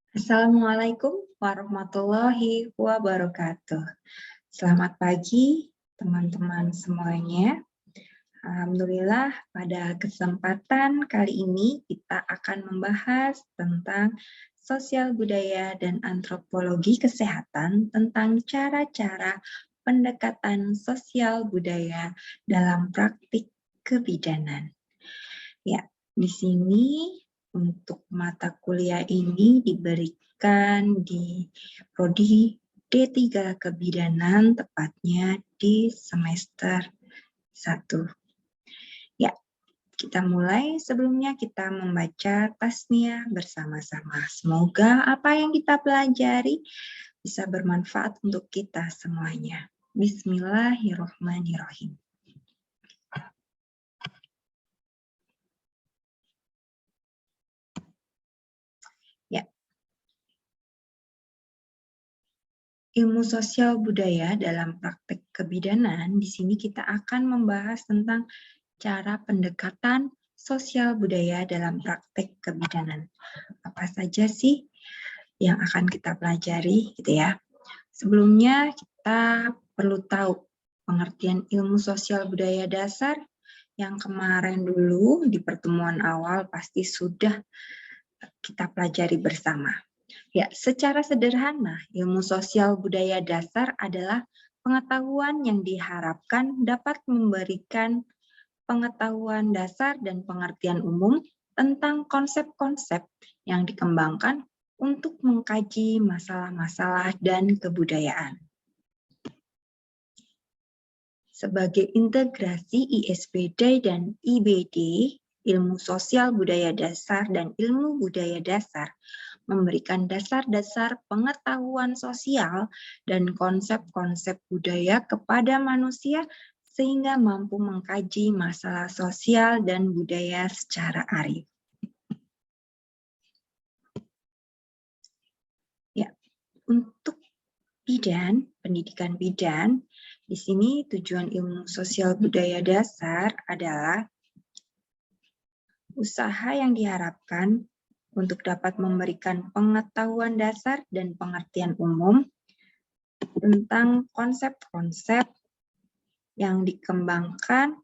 Assalamualaikum warahmatullahi wabarakatuh. Selamat pagi, teman-teman semuanya. Alhamdulillah, pada kesempatan kali ini kita akan membahas tentang sosial budaya dan antropologi kesehatan tentang cara-cara pendekatan sosial budaya dalam praktik kebidanan. Ya, di sini untuk mata kuliah ini diberikan di prodi D3 Kebidanan, tepatnya di semester 1. Ya, kita mulai. Sebelumnya kita membaca tasniah bersama-sama. Semoga apa yang kita pelajari bisa bermanfaat untuk kita semuanya. Bismillahirrahmanirrahim. Ilmu sosial budaya dalam praktek kebidanan, di sini kita akan membahas tentang cara pendekatan sosial budaya dalam praktek kebidanan. Apa saja sih yang akan kita pelajari gitu ya. Sebelumnya kita perlu tahu pengertian ilmu sosial budaya dasar yang kemarin dulu di pertemuan awal pasti sudah kita pelajari bersama. Ya, secara sederhana, ilmu sosial budaya dasar adalah pengetahuan yang diharapkan dapat memberikan pengetahuan dasar dan pengertian umum tentang konsep-konsep yang dikembangkan untuk mengkaji masalah-masalah dan kebudayaan. Sebagai integrasi ISBD dan IBD, ilmu sosial budaya dasar dan ilmu budaya dasar memberikan dasar-dasar pengetahuan sosial dan konsep-konsep budaya kepada manusia sehingga mampu mengkaji masalah sosial dan budaya secara arif. Ya, untuk bidan, pendidikan bidan, di sini tujuan ilmu sosial budaya dasar adalah usaha yang diharapkan untuk dapat memberikan pengetahuan dasar dan pengertian umum tentang konsep-konsep yang dikembangkan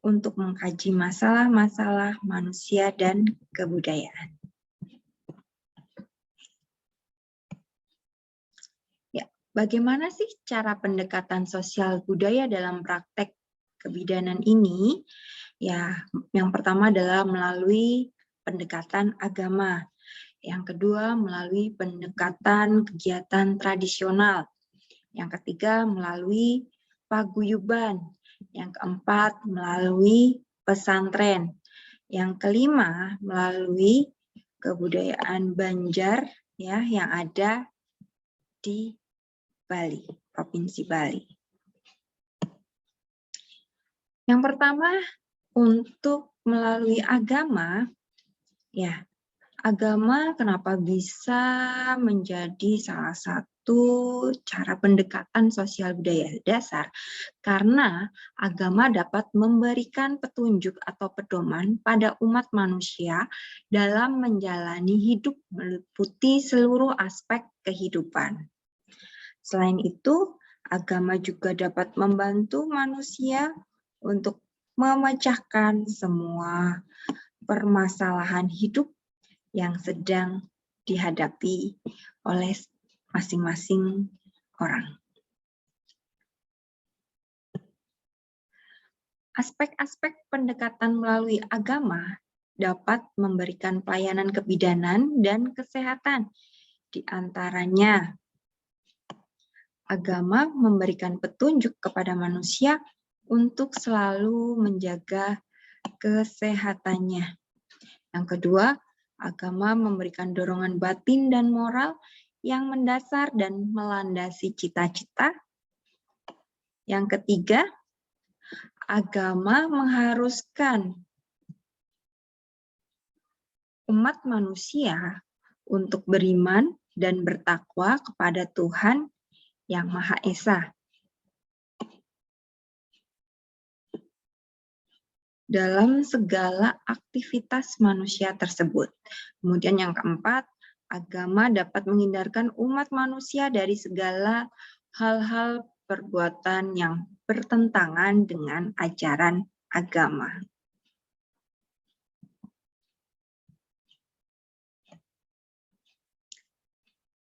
untuk mengkaji masalah-masalah manusia dan kebudayaan. Ya, bagaimana sih cara pendekatan sosial budaya dalam praktek kebidanan ini? Ya, yang pertama adalah melalui pendekatan agama. Yang kedua, melalui pendekatan kegiatan tradisional. Yang ketiga, melalui paguyuban. Yang keempat, melalui pesantren. Yang kelima, melalui kebudayaan Banjar ya yang ada di Bali, Provinsi Bali. Yang pertama, untuk melalui agama, ya, agama kenapa bisa menjadi salah satu cara pendekatan sosial budaya dasar? Karena agama dapat memberikan petunjuk atau pedoman pada umat manusia dalam menjalani hidup meliputi seluruh aspek kehidupan. Selain itu, agama juga dapat membantu manusia untuk memecahkan semua permasalahan hidup yang sedang dihadapi oleh masing-masing orang. Aspek-aspek pendekatan melalui agama dapat memberikan pelayanan kebidanan dan kesehatan. Di antaranya, agama memberikan petunjuk kepada manusia untuk selalu menjaga kesehatannya. Yang kedua, agama memberikan dorongan batin dan moral yang mendasar dan melandasi cita-cita. Yang ketiga, agama mengharuskan umat manusia untuk beriman dan bertakwa kepada Tuhan yang Maha Esa. Dalam segala aktivitas manusia tersebut. Kemudian yang keempat, agama dapat menghindarkan umat manusia dari segala hal-hal perbuatan yang bertentangan dengan ajaran agama.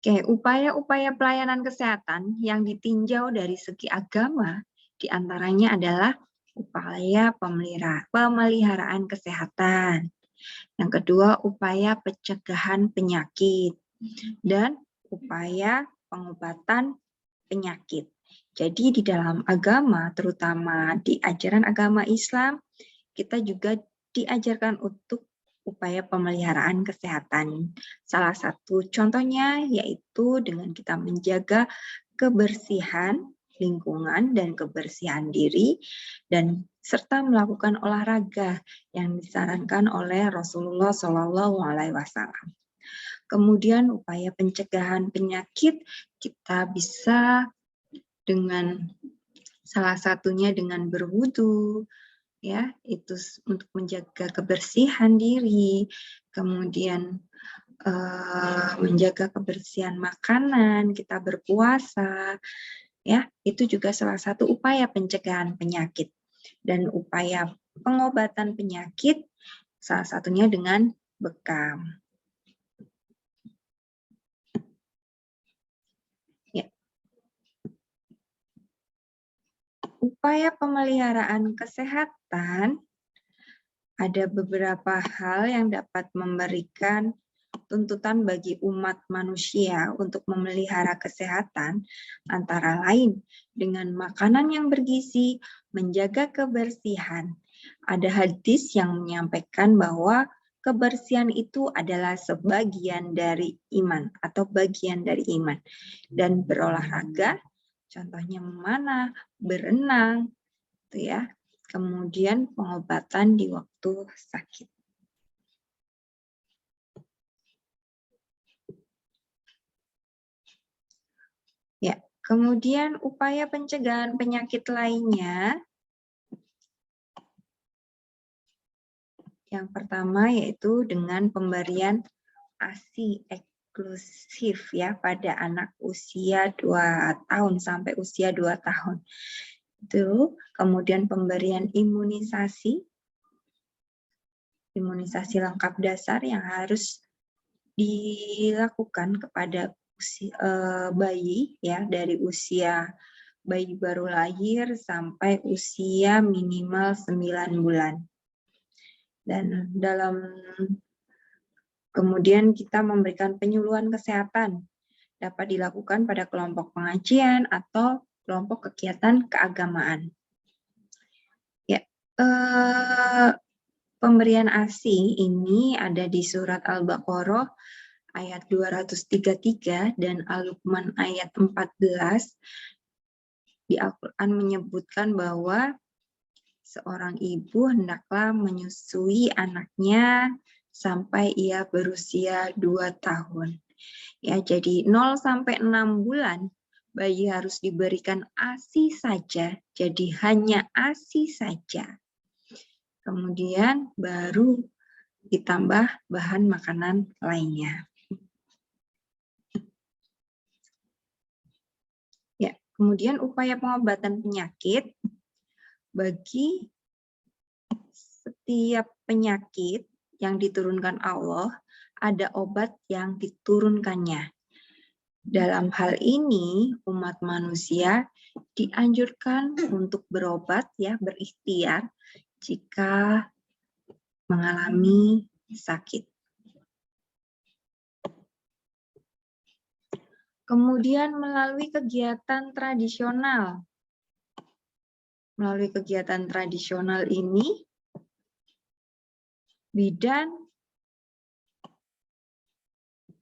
Oke, upaya-upaya pelayanan kesehatan yang ditinjau dari segi agama diantaranya adalah upaya pemeliharaan kesehatan. Yang kedua, upaya pencegahan penyakit dan upaya pengobatan penyakit. Jadi di dalam agama, terutama di ajaran agama Islam, kita juga diajarkan untuk upaya pemeliharaan kesehatan. Salah satu contohnya yaitu dengan kita menjaga kebersihan lingkungan dan kebersihan diri, dan serta melakukan olahraga yang disarankan oleh Rasulullah SAW. Kemudian upaya pencegahan penyakit kita bisa dengan salah satunya dengan berwudu, ya, itu untuk menjaga kebersihan diri, kemudian menjaga kebersihan makanan, kita berpuasa, ya, itu juga salah satu upaya pencegahan penyakit. Dan upaya pengobatan penyakit salah satunya dengan bekam. Ya. Upaya pemeliharaan kesehatan, ada beberapa hal yang dapat memberikan tuntutan bagi umat manusia untuk memelihara kesehatan, antara lain dengan makanan yang bergizi, menjaga kebersihan. Ada hadis yang menyampaikan bahwa kebersihan itu adalah sebagian dari iman atau bagian dari iman. Dan berolahraga, contohnya mana? Berenang, gitu ya. Kemudian pengobatan di waktu sakit. Ya, kemudian upaya pencegahan penyakit lainnya. Yang pertama yaitu dengan pemberian ASI eksklusif ya pada anak usia 2 tahun sampai usia 2 tahun. Itu kemudian pemberian imunisasi lengkap dasar yang harus dilakukan kepada bayi ya, dari usia bayi baru lahir sampai usia minimal 9 bulan. Dan kemudian kita memberikan penyuluhan kesehatan dapat dilakukan pada kelompok pengajian atau kelompok kegiatan keagamaan. Ya, pemberian ASI ini ada di surat Al-Baqarah ayat 233 dan Al-Luqman ayat 14. Di Al-Quran menyebutkan bahwa seorang ibu hendaklah menyusui anaknya sampai ia berusia 2 tahun. Ya, jadi 0 sampai 6 bulan bayi harus diberikan ASI saja, jadi hanya ASI saja. Kemudian baru ditambah bahan makanan lainnya. Ya, kemudian upaya pengobatan penyakit. Bagi setiap penyakit yang diturunkan Allah, ada obat yang diturunkannya. Dalam hal ini, umat manusia dianjurkan untuk berobat, ya, berikhtiar jika mengalami sakit. Kemudian melalui kegiatan tradisional. Melalui kegiatan tradisional ini, bidan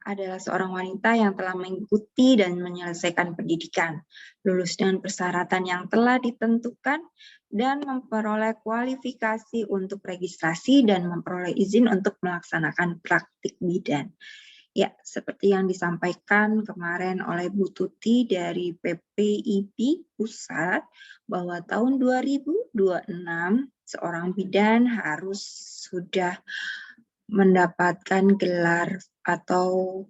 adalah seorang wanita yang telah mengikuti dan menyelesaikan pendidikan, lulus dengan persyaratan yang telah ditentukan, dan memperoleh kualifikasi untuk registrasi dan memperoleh izin untuk melaksanakan praktik bidan. Ya, seperti yang disampaikan kemarin oleh Bu Tuti dari PPIP Pusat, bahwa tahun 2026 seorang bidan harus sudah mendapatkan gelar atau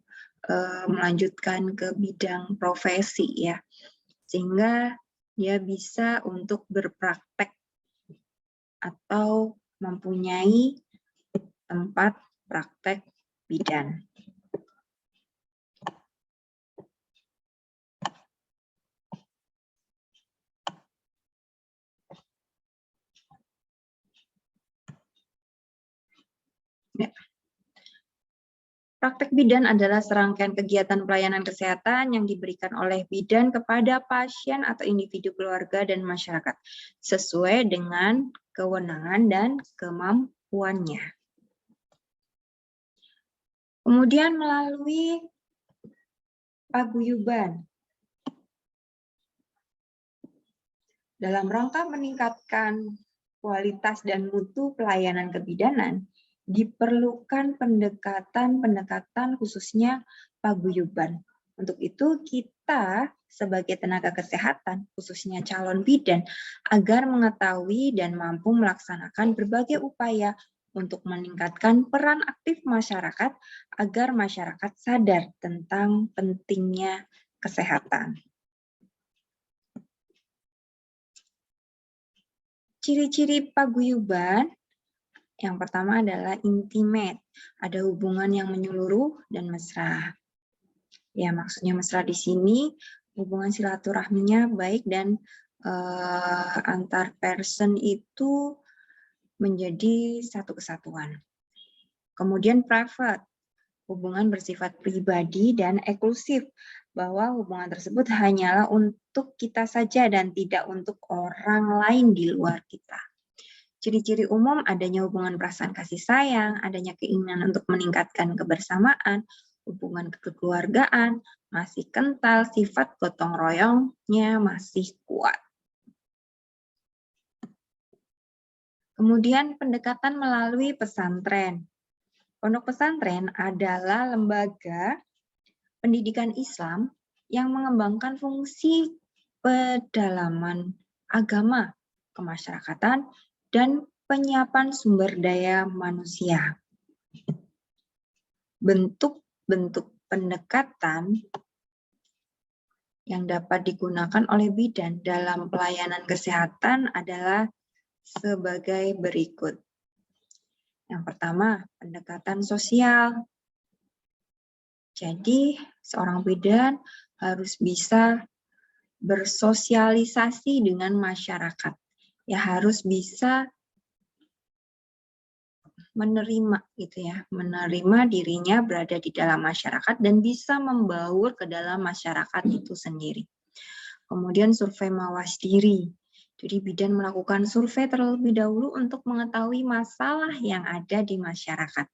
melanjutkan ke bidang profesi ya, sehingga dia bisa untuk berpraktek atau mempunyai tempat praktek bidan. Ya. Praktek bidan adalah serangkaian kegiatan pelayanan kesehatan yang diberikan oleh bidan kepada pasien atau individu keluarga dan masyarakat sesuai dengan kewenangan dan kemampuannya. Kemudian melalui paguyuban. Dalam rangka meningkatkan kualitas dan mutu pelayanan kebidanan, diperlukan pendekatan khususnya paguyuban. Untuk itu kita sebagai tenaga kesehatan, khususnya calon bidan, agar mengetahui dan mampu melaksanakan berbagai upaya untuk meningkatkan peran aktif masyarakat agar masyarakat sadar tentang pentingnya kesehatan. Ciri-ciri paguyuban yang pertama adalah intimate, ada hubungan yang menyeluruh dan mesra. Ya, maksudnya mesra di sini hubungan silaturahminya baik dan antar person itu menjadi satu kesatuan. Kemudian private, hubungan bersifat pribadi dan eksklusif, bahwa hubungan tersebut hanyalah untuk kita saja dan tidak untuk orang lain di luar kita. Ciri-ciri umum adanya hubungan perasaan kasih sayang, adanya keinginan untuk meningkatkan kebersamaan, hubungan kekeluargaan masih kental, sifat gotong royongnya masih kuat. Kemudian pendekatan melalui pesantren. Pondok pesantren adalah lembaga pendidikan Islam yang mengembangkan fungsi pedalaman agama, kemasyarakatan, dan penyiapan sumber daya manusia. Bentuk-bentuk pendekatan yang dapat digunakan oleh bidan dalam pelayanan kesehatan adalah sebagai berikut. Yang pertama, pendekatan sosial. Jadi, seorang bidan harus bisa bersosialisasi dengan masyarakat. Ya, harus bisa menerima gitu ya, menerima dirinya berada di dalam masyarakat dan bisa membaur ke dalam masyarakat itu sendiri. Kemudian survei mawas diri. Jadi bidan melakukan survei terlebih dahulu untuk mengetahui masalah yang ada di masyarakat.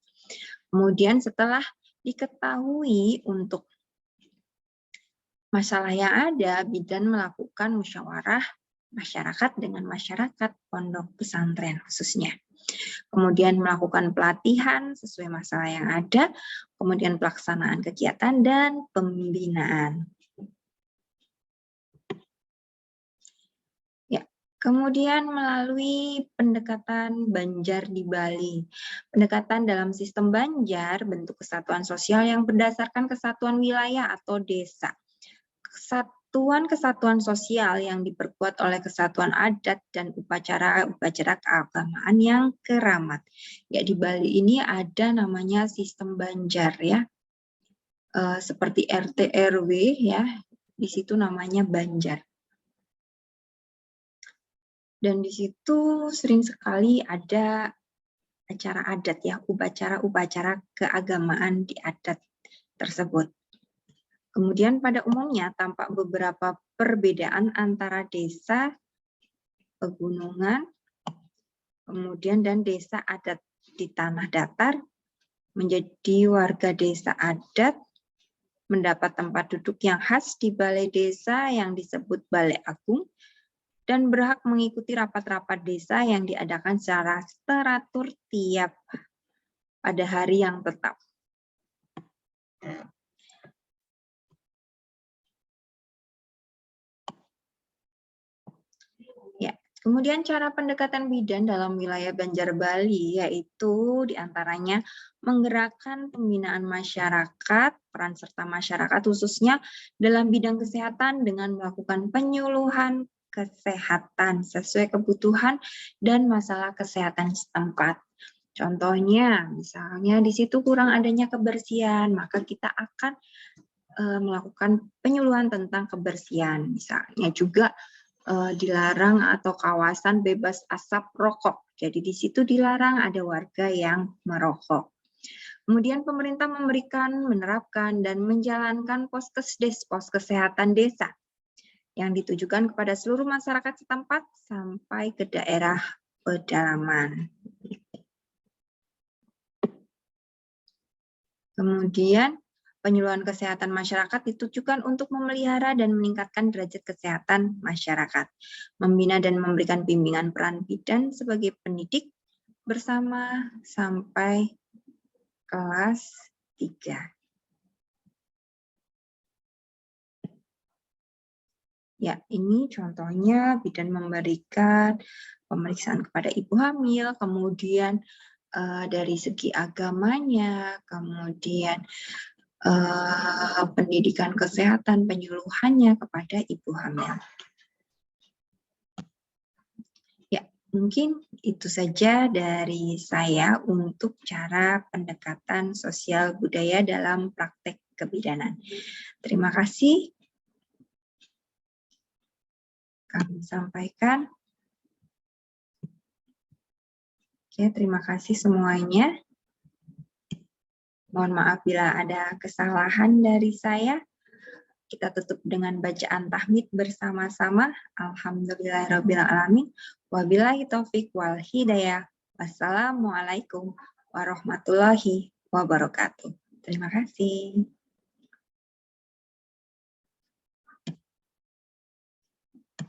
Kemudian setelah diketahui untuk masalah yang ada, bidan melakukan musyawarah masyarakat dengan masyarakat pondok pesantren khususnya. Kemudian melakukan pelatihan sesuai masalah yang ada, kemudian pelaksanaan kegiatan dan pembinaan. Ya, kemudian melalui pendekatan Banjar di Bali. Pendekatan dalam sistem Banjar, bentuk kesatuan sosial yang berdasarkan kesatuan wilayah atau desa. Kesatuan sosial yang diperkuat oleh kesatuan adat dan upacara keagamaan yang keramat. Ya, di Bali ini ada namanya sistem Banjar ya. Seperti RT RW ya, di situ namanya Banjar. Dan di situ sering sekali ada acara adat ya, upacara keagamaan di adat tersebut. Kemudian pada umumnya tampak beberapa perbedaan antara desa pegunungan, kemudian dan desa adat di tanah datar, menjadi warga desa adat, mendapat tempat duduk yang khas di balai desa yang disebut Balai Agung, dan berhak mengikuti rapat-rapat desa yang diadakan secara teratur tiap pada hari yang tetap. Ya, Kemudian cara pendekatan bidan dalam wilayah Banjar Bali yaitu diantaranya menggerakkan pembinaan masyarakat, peran serta masyarakat khususnya dalam bidang kesehatan dengan melakukan penyuluhan kesehatan sesuai kebutuhan dan masalah kesehatan setempat. Contohnya, misalnya di situ kurang adanya kebersihan, maka kita akan melakukan penyuluhan tentang kebersihan. Misalnya juga dilarang atau kawasan bebas asap rokok. Jadi di situ dilarang ada warga yang merokok. Kemudian pemerintah menerapkan dan menjalankan poskesdes, pos kesehatan desa, yang ditujukan kepada seluruh masyarakat setempat sampai ke daerah pedalaman. Kemudian penyuluhan kesehatan masyarakat ditujukan untuk memelihara dan meningkatkan derajat kesehatan masyarakat, membina dan memberikan bimbingan peran bidan sebagai pendidik bersama sampai kelas 3. Ya, ini contohnya bidan memberikan pemeriksaan kepada ibu hamil, kemudian dari segi agamanya, kemudian pendidikan kesehatan, penyuluhannya kepada ibu hamil. Ya, mungkin itu saja dari saya untuk cara pendekatan sosial budaya dalam praktek kebidanan. Terima kasih. Kami sampaikan. Oke, terima kasih semuanya. Mohon maaf bila ada kesalahan dari saya. Kita tutup dengan bacaan tahmid bersama-sama. Alhamdulillahirrabbilalamin. Wabillahi taufiq wal hidayah. Wassalamualaikum warahmatullahi wabarakatuh. Terima kasih.